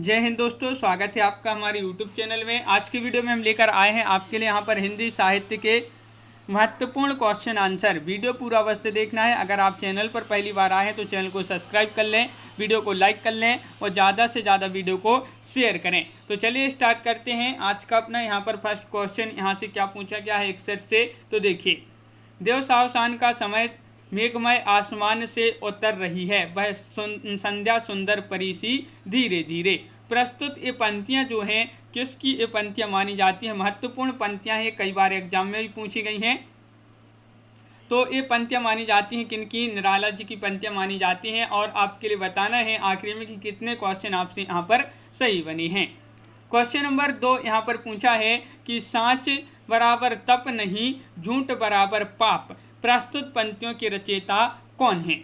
जय हिंद दोस्तों, स्वागत है आपका हमारे YouTube चैनल में। आज की वीडियो में हम लेकर आए हैं आपके लिए यहाँ पर हिंदी साहित्य के महत्वपूर्ण क्वेश्चन आंसर। वीडियो पूरा अवश्य देखना है। अगर आप चैनल पर पहली बार आए हैं तो चैनल को सब्सक्राइब कर लें, वीडियो को लाइक कर लें और ज़्यादा से ज़्यादा वीडियो को शेयर करें। तो चलिए स्टार्ट करते हैं आज का अपना यहाँ पर फर्स्ट क्वेश्चन। यहाँ से क्या पूछा गया है 61 से, तो देखिए। देवसावसान का समय मेघमय आसमान से उतर रही है, वह संध्या सुंदर परिसी धीरे धीरे। प्रस्तुत ये पंक्तियां जो हैं किसकी ये पंक्तियां मानी जाती हैं? महत्वपूर्ण पंक्तियां हैं, कई बार एग्जाम में भी पूछी गई हैं। तो ये पंक्तियां मानी जाती हैं किनकी? निराला जी की पंक्तियां मानी जाती हैं। और आपके लिए बताना है आखिरी में कि कितने क्वेश्चन आपसे यहाँ पर सही बने हैं। क्वेश्चन नंबर 2 यहाँ पर पूछा है कि सांच बराबर तप नहीं, झूठ बराबर पाप। प्रस्तुत पंक्तियों के रचयिता कौन है?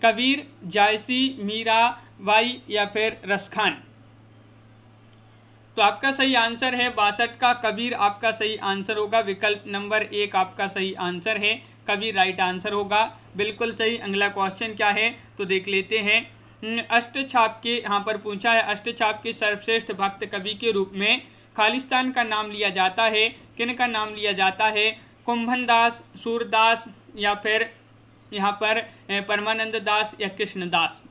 कबीर, जायसी, मीरा बाई या फिर रसखान? तो आपका सही आंसर है 62 का कबीर आपका सही आंसर होगा। विकल्प नंबर 1 आपका सही आंसर है, कबीर राइट आंसर होगा, बिल्कुल सही। अगला क्वेश्चन क्या है तो देख लेते हैं। अष्टछाप के यहाँ पर पूछा है, अष्टछाप के सर्वश्रेष्ठ भक्त कवि के रूप में खालिस्तान का नाम लिया जाता है, किन का नाम लिया जाता है? कुंभन दास, सूरदास या फिर यहाँ पर परमानंद दास या कृष्णदास?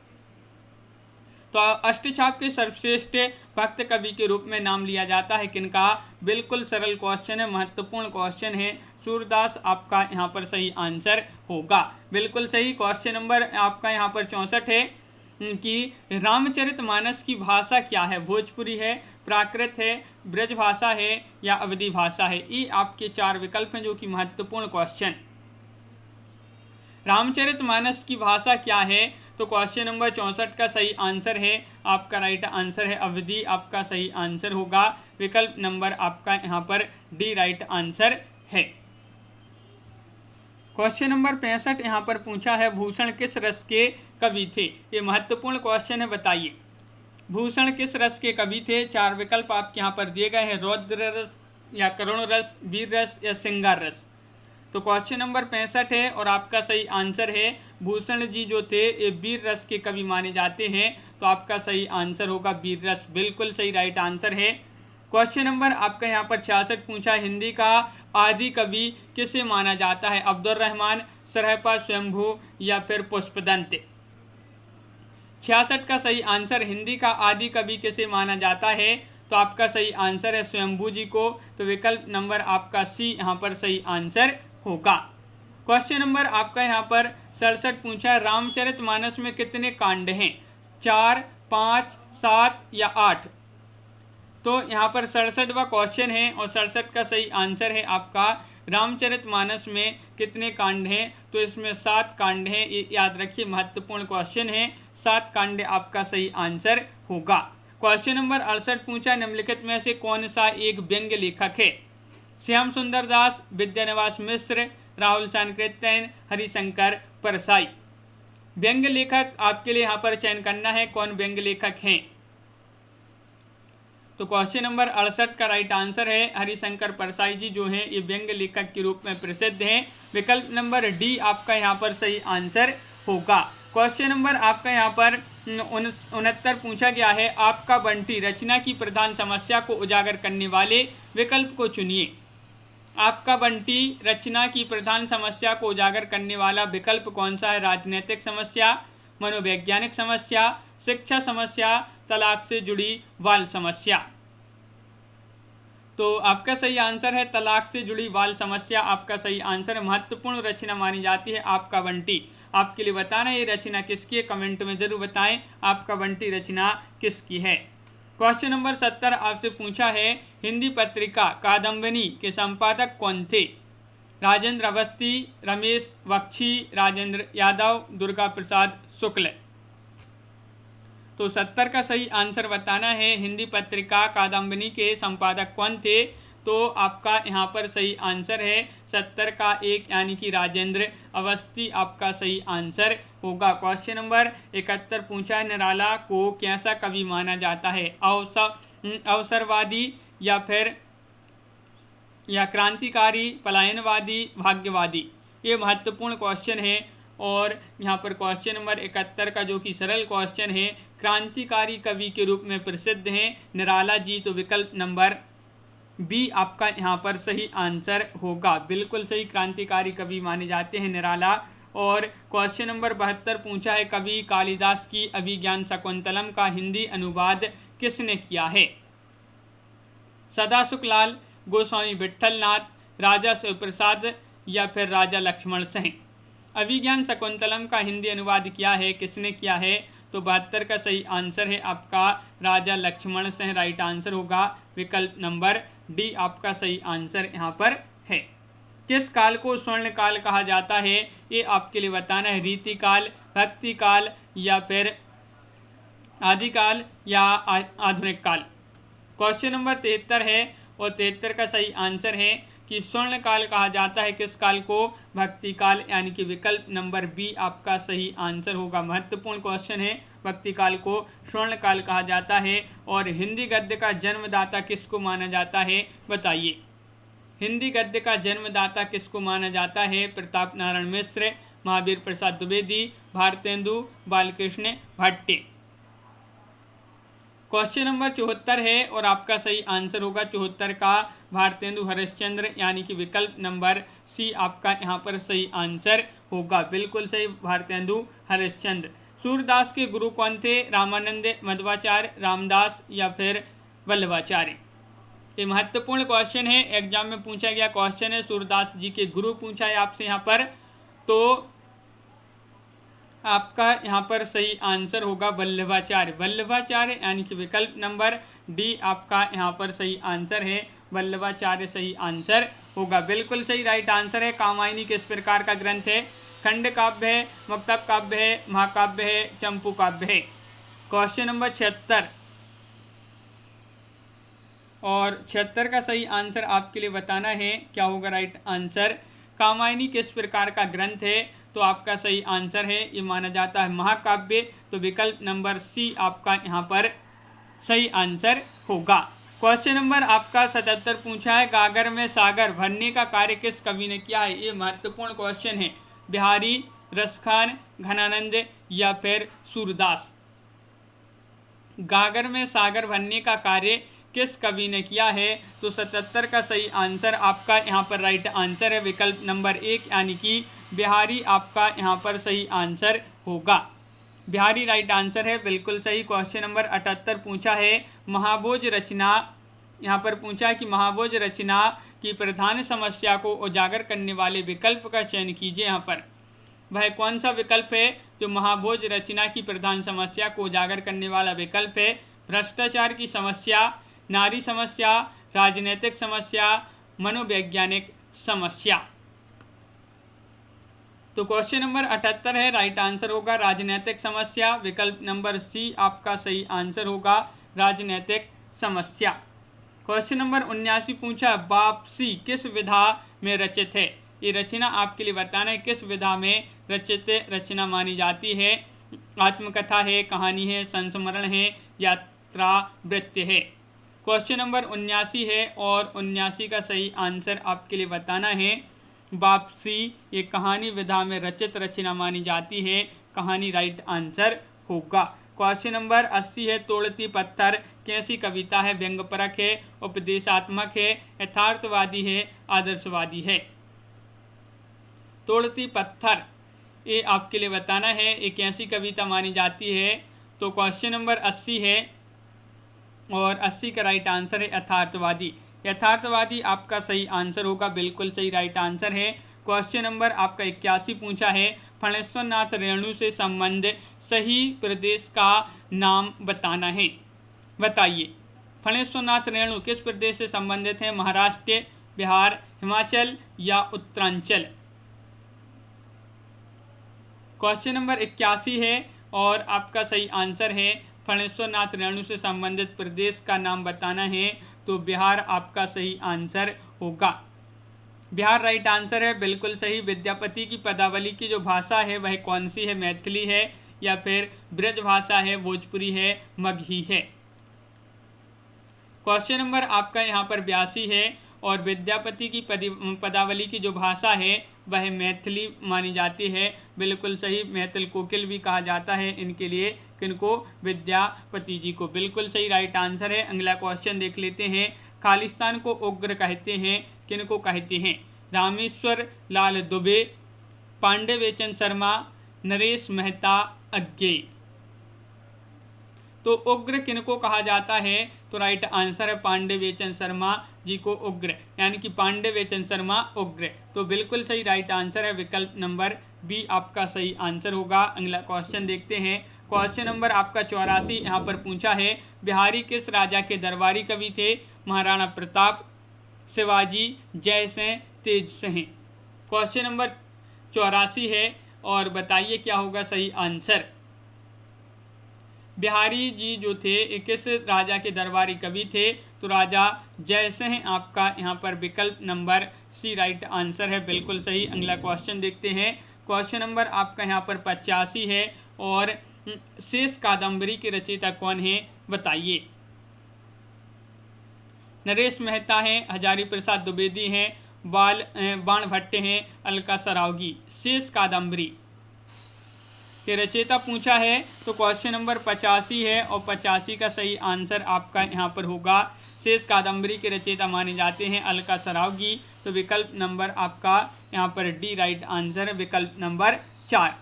तो अष्टछाप के सर्वश्रेष्ठ भक्त कवि के रूप में नाम लिया जाता है किनका? बिल्कुल सरल क्वेश्चन है, महत्वपूर्ण क्वेश्चन है, सूरदास आपका यहाँ पर सही आंसर होगा, बिल्कुल सही। क्वेश्चन नंबर आपका यहाँ पर 64 है कि रामचरितमानस की भाषा क्या है? भोजपुरी है, प्राकृत है, ब्रज भाषा है या अवधी भाषा है? ये आपके 4 विकल्प हैं जो कि महत्वपूर्ण क्वेश्चन। रामचरितमानस की भाषा क्या है? तो क्वेश्चन नंबर 64 का सही आंसर है, आपका राइट आंसर है अवधी, आपका सही आंसर होगा। विकल्प नंबर आपका यहाँ पर डी राइट आंसर है। क्वेश्चन नंबर 65 यहाँ पर पूछा है, भूषण किस रस के कवि थे? ये महत्वपूर्ण क्वेश्चन है, बताइए भूषण किस रस के कवि थे? 4 विकल्प आपके यहाँ पर दिए गए हैं, रौद्र रस या करुण रस, वीर रस या श्रृंगार रस। तो क्वेश्चन नंबर 65 है और आपका सही आंसर है भूषण जी जो थे ये वीर रस के कवि माने जाते हैं, तो आपका सही आंसर होगा वीर रस, बिल्कुल सही राइट आंसर है। क्वेश्चन नंबर आपका यहाँ पर 66 पूछा, हिंदी का आदि कवि किसे माना जाता है? अब्दुल रहमान, सरहपा, स्वयंभू या फिर पुष्पदंत? 66 का सही आंसर, हिंदी का आदि कवि किसे माना जाता है? तो आपका सही आंसर है स्वयंभू जी को, तो विकल्प नंबर आपका सी यहाँ पर सही आंसर होगा। क्वेश्चन नंबर आपका यहाँ पर 67 पूछा, रामचरितमानस में कितने कांड हैं? 4, 5, 7 या 8? तो यहाँ पर 67वां क्वेश्चन है और 67 का सही आंसर है आपका रामचरितमानस में कितने कांड हैं? तो इसमें 7 कांड हैं, ये याद रखिए, महत्वपूर्ण क्वेश्चन है, 7 कांड आपका सही आंसर होगा। क्वेश्चन नंबर 68 पूछा, निम्नलिखित में से कौन सा एक व्यंग्य लेखक है? श्याम सुंदर दास, विद्यानिवास मिश्र, राहुल सांकृत्ययन, हरिशंकर परसाई? व्यंग्य लेखक आपके लिए यहाँ पर चयन करना है, कौन व्यंग्य लेखक हैं? तो क्वेश्चन नंबर 68 का राइट आंसर है हरिशंकर परसाई जी जो हैं ये व्यंग्य लेखक के रूप में प्रसिद्ध हैं। विकल्प नंबर डी आपका यहाँ पर सही आंसर होगा। क्वेश्चन नंबर आपका यहाँ पर 69 पूछा गया है, आपका बंटी रचना की प्रधान समस्या को उजागर करने वाले विकल्प को चुनिए। आपका बंटी रचना की प्रधान समस्या को उजागर करने वाला विकल्प कौन सा है? राजनीतिक समस्या, मनोवैज्ञानिक समस्या, शिक्षा समस्या, तलाक से जुड़ी बाल समस्या? तो आपका सही आंसर है तलाक से जुड़ी बाल समस्या, आपका सही आंसर है। महत्वपूर्ण रचना मानी जाती है आपका बंटी। आपके लिए बताना ये रचना किसकी है, कमेंट में जरूर बताएं आपका बंटी रचना किसकी है। क्वेश्चन नंबर 70 आपसे पूछा है, हिंदी पत्रिका कादम्बिनी के संपादक कौन थे? राजेंद्र अवस्थी, रमेश बख्शी, राजेंद्र यादव, दुर्गा प्रसाद शुक्ल? तो 70 का सही आंसर बताना है, हिंदी पत्रिका कादम्बिनी के संपादक कौन थे? तो आपका यहाँ पर सही आंसर है 70 का 1 यानी कि राजेंद्र अवस्थी आपका सही आंसर होगा। क्वेश्चन नंबर 71 पूछा है, निराला को कैसा कवि माना जाता है? अवसरवादी या फिर क्रांतिकारी, पलायनवादी, भाग्यवादी? ये महत्वपूर्ण क्वेश्चन है। और यहाँ पर क्वेश्चन नंबर 71 का जो कि सरल क्वेश्चन है, क्रांतिकारी कवि के रूप में प्रसिद्ध हैं निराला जी, तो विकल्प नंबर बी आपका यहाँ पर सही आंसर होगा। बिल्कुल सही, क्रांतिकारी कवि माने जाते हैं निराला। और क्वेश्चन नंबर 72 पूछा है, कवि कालिदास की अभिज्ञान शाकुंतलम का हिंदी अनुवाद किसने किया है? सदाशिवलाल, गोस्वामी विट्ठलनाथ, राजा शिवप्रसाद या फिर राजा लक्ष्मण सिंह। अभिज्ञान शाकुंतलम का हिंदी अनुवाद किया है, किसने किया है? तो 72 का सही आंसर है आपका राजा लक्ष्मण सिंह, राइट आंसर होगा। विकल्प नंबर डी आपका सही आंसर यहाँ पर है। किस काल को स्वर्ण काल कहा जाता है? ये आपके लिए बताना है। रीति काल, भक्ति काल या फिर आदिकाल या आधुनिक काल। क्वेश्चन नंबर 73 है और 73 का सही आंसर है कि स्वर्ण काल कहा जाता है किस काल को? भक्ति काल, यानी कि विकल्प नंबर बी आपका सही आंसर होगा। महत्वपूर्ण क्वेश्चन है, भक्ति काल को स्वर्ण काल कहा जाता है। और हिंदी गद्य का जन्मदाता किसको माना जाता है? बताइए। हिंदी गद्य का जन्मदाता किसको माना जाता है? प्रताप नारायण मिश्र, महावीर प्रसाद द्विवेदी, भारतेंदु बालकृष्ण भट्ट। क्वेश्चन नंबर 74 है और आपका सही आंसर होगा 74 का भारतेंदु हरिश्चंद्र, यानी कि विकल्प नंबर सी आपका यहाँ पर सही आंसर होगा। बिल्कुल सही, भारतेंदु हरिश्चंद्र। सूरदास के गुरु कौन थे? रामानंद, मध्वाचार्य, रामदास या फिर वल्लभाचार्य। ये महत्वपूर्ण क्वेश्चन है, एग्जाम में पूछा गया क्वेश्चन है। सूरदास जी के गुरु पूछा है आपसे यहाँ पर, तो आपका यहाँ पर सही आंसर होगा वल्लभाचार्य। वल्लभाचार्य यानी कि विकल्प नंबर डी आपका यहाँ पर सही आंसर है। वल्लभाचार्य सही आंसर होगा। बिल्कुल सही, राइट आंसर है। कामायनी किस प्रकार का ग्रंथ है? खंड काव्य है, मुक्तक काव्य है, महाकाव्य है, चंपू काव्य है। क्वेश्चन नंबर 76 और 76 का सही आंसर आपके लिए बताना है, क्या होगा राइट आंसर? कामायनी किस प्रकार का ग्रंथ है? तो आपका सही आंसर है, ये माना जाता है महाकाव्य, तो विकल्प नंबर सी आपका यहाँ पर सही आंसर होगा। क्वेश्चन नंबर आपका 77 पूछा है, गागर में सागर भरने का कार्य किस कवि ने किया है? ये महत्वपूर्ण क्वेश्चन है। बिहारी, रसखान, घनानंद या फिर सूरदास। गागर में सागर भरने का कार्य किस कवि ने किया है? तो 77 का सही आंसर आपका यहाँ पर राइट आंसर है, विकल्प नंबर 1 यानी कि बिहारी आपका यहाँ पर सही आंसर होगा। बिहारी राइट आंसर है, बिल्कुल सही। क्वेश्चन नंबर 78 पूछा है, महाभोज रचना, यहाँ पर पूछा है कि महाभोज रचना की प्रधान समस्या को उजागर करने वाले विकल्प का चयन कीजिए। यहाँ पर वह कौन सा विकल्प है जो महाभोज रचना की प्रधान समस्या को उजागर करने वाला विकल्प है? भ्रष्टाचार की समस्या, नारी समस्या, राजनीतिक समस्या, मनोवैज्ञानिक समस्या। तो क्वेश्चन नंबर 78 है, राइट आंसर होगा राजनीतिक समस्या। विकल्प नंबर सी आपका सही आंसर होगा, राजनीतिक समस्या। क्वेश्चन नंबर 79 पूछा, वापसी किस विधा में रचित है? ये रचना आपके लिए बताना है किस विधा में रचित रचना मानी जाती है। आत्मकथा है, कहानी है, संस्मरण है, यात्रा वृत्ति है। क्वेश्चन नंबर 79 है और 79 का सही आंसर आपके लिए बताना है वापसी ये कहानी विधा में रचित रचना मानी जाती है, कहानी राइट आंसर होगा। क्वेश्चन नंबर 80 है, तोड़ती पत्थर कैसी कविता है? व्यंग्यपरक है, उपदेशात्मक है, यथार्थवादी है, आदर्शवादी है। तोड़ती पत्थर ये आपके लिए बताना है ये कैसी कविता मानी जाती है। तो क्वेश्चन नंबर 80 है और 80 का राइट आंसर है यथार्थवादी। यथार्थवादी आपका सही आंसर होगा, बिल्कुल सही राइट आंसर है। क्वेश्चन नंबर आपका 81 पूछा है, फणेश्वर नाथ रेणु से संबंध सही प्रदेश का नाम बताना है। बताइए, फणेश्वर नाथ रेणु किस प्रदेश से संबंधित है? महाराष्ट्र, बिहार, हिमाचल या उत्तरांचल। क्वेश्चन नंबर 81 है और आपका सही आंसर है फणेश्वर नाथ रेणु से संबंधित प्रदेश का नाम बताना है, तो बिहार आपका सही आंसर होगा। बिहार राइट आंसर है, बिल्कुल सही। विद्यापति की पदावली की जो भाषा है वह कौन सी है? मैथिली है या फिर ब्रज भाषा है, भोजपुरी है, मगही है। क्वेश्चन नंबर आपका यहाँ पर 82 है और विद्यापति की पदावली की जो भाषा है वह मैथिली मानी जाती है। बिल्कुल सही, मैथिल कोकिल भी कहा जाता है इनके लिए, किनको, विद्यापति जी को। बिल्कुल सही, राइट आंसर है। अगला क्वेश्चन देख लेते हैं। खालिस्तान को उग्र कहते हैं, किनको कहते हैं? रामेश्वर लाल दुबे, पांडे बेचन शर्मा, नरेश मेहता, अज्ञेय। तो उग्र किनको कहा जाता है? तो राइट आंसर है पांडे बेचन शर्मा जी को उग्र, यानी कि पांडे बेचन शर्मा उग्र। तो बिल्कुल सही, राइट आंसर है विकल्प नंबर बी आपका सही आंसर होगा। अगला क्वेश्चन देखते हैं। क्वेश्चन नंबर आपका 84 यहाँ पर पूछा है, बिहारी किस राजा के दरबारी कवि थे? महाराणा प्रताप, शिवाजी, जयसिंह, तेज सिंह। क्वेश्चन नंबर 84 है और बताइए क्या होगा सही आंसर। बिहारी जी जो थे किस राजा के दरबारी कवि थे? तो राजा जयसिंह आपका यहाँ पर विकल्प नंबर सी राइट आंसर है। बिल्कुल सही। अगला क्वेश्चन देखते हैं। क्वेश्चन नंबर आपका यहाँ पर 85 है और शेष कादम्बरी के रचयिता कौन है? बताइए। नरेश मेहता हैं, हजारी प्रसाद द्विवेदी हैं, बाण भट्ट हैं, अलका सरावगी। शेष कादम्बरी के रचयिता पूछा है तो क्वेश्चन नंबर 85 है और 85 का सही आंसर आपका यहाँ पर होगा। शेष कादम्बरी के रचयिता माने जाते हैं अलका सरावगी। तो विकल्प नंबर आपका यहाँ पर डी राइट आंसर है, विकल्प नंबर 4।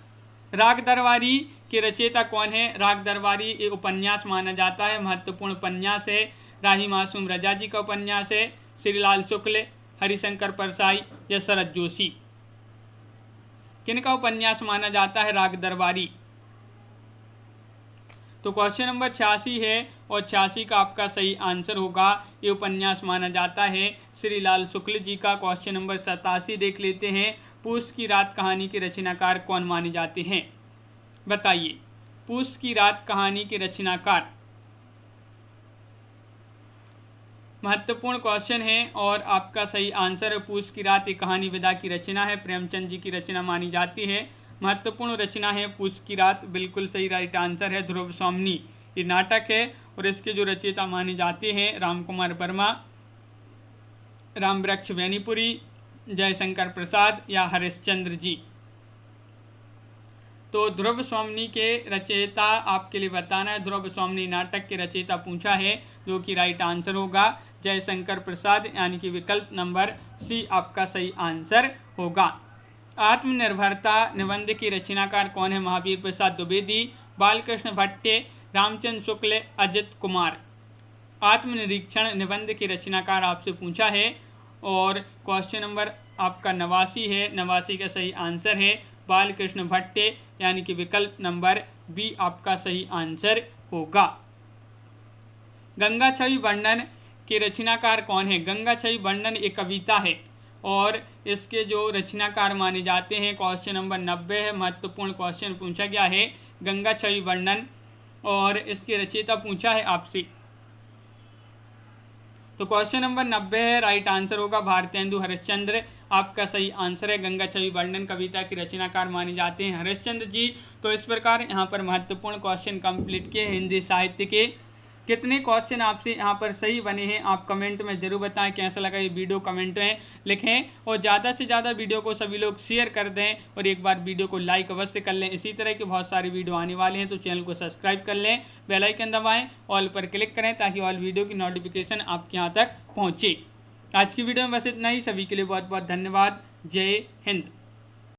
राग दरबारी के रचयिता कौन है? राग दरबारी एक उपन्यास माना जाता है, महत्वपूर्ण उपन्यास है। राही मासूम रजा जी का उपन्यास है, श्रीलाल शुक्ल, हरिशंकर परसाई या शरद जोशी। किनका उपन्यास माना जाता है राग दरबारी? तो क्वेश्चन नंबर 86 है और 86 का आपका सही आंसर होगा। ये उपन्यास माना जाता है श्रीलाल शुक्ल जी का। क्वेश्चन नंबर 87 देख लेते हैं। पूस की रात कहानी के रचनाकार कौन माने जाते हैं? बताइए। पूस की रात कहानी के रचनाकार, महत्वपूर्ण क्वेश्चन है और आपका सही आंसर है पूस की रात। एक कहानी विदा की रचना है, प्रेमचंद जी की रचना मानी जाती है। महत्वपूर्ण रचना है पूस की रात। बिल्कुल सही, राइट आंसर है ध्रुव स्वामिनी। ये नाटक है और इसके जो रचयिता माने जाते हैं राम कुमार वर्मा, रामवृक्ष वैनीपुरी, जयशंकर प्रसाद या हरिश्चंद्र जी। तो ध्रुव स्वामिनी के रचयिता आपके लिए बताना है। ध्रुव स्वामिनी नाटक के रचयिता पूछा है, जो कि राइट आंसर होगा जयशंकर प्रसाद, यानी कि विकल्प नंबर सी आपका सही आंसर होगा। आत्मनिर्भरता निबंध की रचनाकार कौन है? महावीर प्रसाद द्विवेदी, बालकृष्ण भट्टे, रामचंद्र शुक्ल, अजित कुमार। आत्मनिरीक्षण निबंध के रचनाकार आपसे पूछा है और क्वेश्चन नंबर आपका 89 है। 89 का सही आंसर है बालकृष्ण भट्टे, यानी कि विकल्प नंबर बी आपका सही आंसर होगा। गंगा छवि वर्णन के रचनाकार कौन है? गंगा छवि वर्णन एक कविता है और इसके जो रचनाकार माने जाते हैं क्वेश्चन नंबर 90 है। महत्वपूर्ण क्वेश्चन पूछा गया है गंगा छवि वर्णन और इसके रचयिता पूछा है आपसे। तो क्वेश्चन नंबर 90 है, राइट आंसर होगा भारतेंदु हरिश्चंद्र। आपका सही आंसर है। गंगा छवि वर्णन कविता के रचनाकार माने जाते हैं हरिश्चंद्र जी। तो इस प्रकार यहाँ पर महत्वपूर्ण क्वेश्चन कंप्लीट किए हिंदी साहित्य के। कितने क्वेश्चन आपसे यहाँ पर सही बने हैं आप कमेंट में जरूर बताएं। कैसा लगा ये वीडियो कमेंट में लिखें और ज़्यादा से ज़्यादा वीडियो को सभी लोग शेयर कर दें और एक बार वीडियो को लाइक अवश्य कर लें। इसी तरह के बहुत सारी वीडियो आने वाले हैं तो चैनल को सब्सक्राइब कर लें, बेल आइकन दबाएं, ऑल पर क्लिक करें ताकि ऑल वीडियो की नोटिफिकेशन आपके यहाँ तक पहुँचे। आज की वीडियो में बस इतना ही। सभी के लिए बहुत बहुत धन्यवाद। जय हिंद।